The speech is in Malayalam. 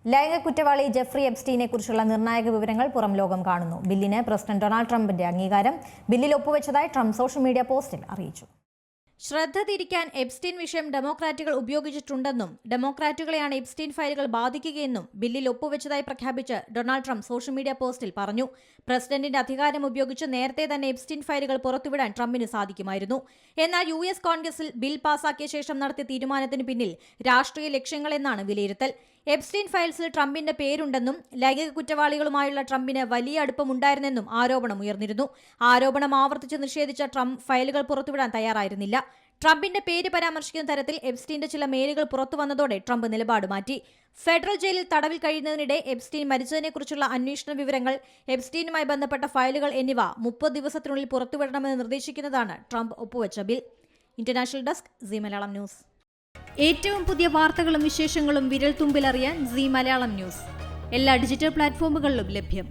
ലൈംഗിക കുറ്റവാളി ജെഫ്രി എപ്സ്റ്റീനെ കുറിച്ചുള്ള നിർണായക വിവരങ്ങൾ പുറം ലോകം കാണുന്നു. ബില്ലിന് പ്രസിഡന്റ് ഡൊണാൾഡ് ട്രംപിന്റെ അംഗീകാരം. ബില്ലിൽ ഒപ്പുവെച്ചതായി ട്രംപ് സോഷ്യൽ മീഡിയ പോസ്റ്റിൽ അറിയിച്ചു. ശ്രദ്ധ തിരിക്കാൻ എപ്സ്റ്റീൻ വിഷയം ഡെമോക്രാറ്റുകൾ ഉപയോഗിച്ചിട്ടുണ്ടെന്നും ഡെമോക്രാറ്റുകളെയാണ് എപ്സ്റ്റീൻ ഫയലുകൾ ബാധിക്കുകയെന്നും ബില്ലിൽ ഒപ്പുവെച്ചതായി പ്രഖ്യാപിച്ച് ഡൊണാൾഡ് ട്രംപ് സോഷ്യൽ മീഡിയ പോസ്റ്റിൽ പറഞ്ഞു. പ്രസിഡന്റിന്റെ അധികാരം ഉപയോഗിച്ച് നേരത്തെ തന്നെ എപ്സ്റ്റീൻ ഫയലുകൾ പുറത്തുവിടാൻ ട്രംപിന് സാധിക്കുമായിരുന്നു. എന്നാൽ US കോൺഗ്രസിൽ ബിൽ പാസാക്കിയ ശേഷം നടത്തിയ തീരുമാനത്തിന് പിന്നിൽ രാഷ്ട്രീയ ലക്ഷ്യങ്ങളെന്നാണ് വിലയിരുത്തൽ. എപ്സ്റ്റീൻ ഫയൽസിൽ ട്രംപിന്റെ പേരുണ്ടെന്നും ലൈംഗിക കുറ്റവാളികളുമായുള്ള ട്രംപിന് വലിയ അടുപ്പമുണ്ടായിരുന്നെന്നും ആരോപണമുയർന്നിരുന്നു. ആരോപണം ആവർത്തിച്ച് നിഷേധിച്ച ട്രംപ് ഫയലുകൾ പുറത്തുവിടാൻ തയ്യാറായിരുന്നില്ല. ട്രംപിന്റെ പേര് പരാമർശിക്കുന്ന തരത്തിൽ എപ്സ്റ്റീന്റെ ചില മെയിലുകൾ പുറത്തു വന്നതോടെ ട്രംപ് നിലപാട് മാറ്റി. ഫെഡറൽ ജയിലിൽ തടവിൽ കഴിയുന്നതിനിടെ എപ്സ്റ്റീൻ മരിച്ചതിനെക്കുറിച്ചുള്ള അന്വേഷണ വിവരങ്ങൾ, എപ്സ്റ്റീനുമായി ബന്ധപ്പെട്ട ഫയലുകൾ എന്നിവ 30 ദിവസത്തിനുള്ളിൽ പുറത്തുവിടണമെന്ന് നിർദ്ദേശിക്കുന്നതാണ് ട്രംപ് ഒപ്പുവെച്ച ബിൽ. International desk Zee Malayalam news. ഏറ്റവും പുതിയ വാർത്തകളും വിശേഷങ്ങളും വിരൽ തുമ്പിലറിയാൻ സീ മലയാളം ന്യൂസ് എല്ലാ ഡിജിറ്റൽ പ്ലാറ്റ്ഫോമുകളിലും ലഭ്യം.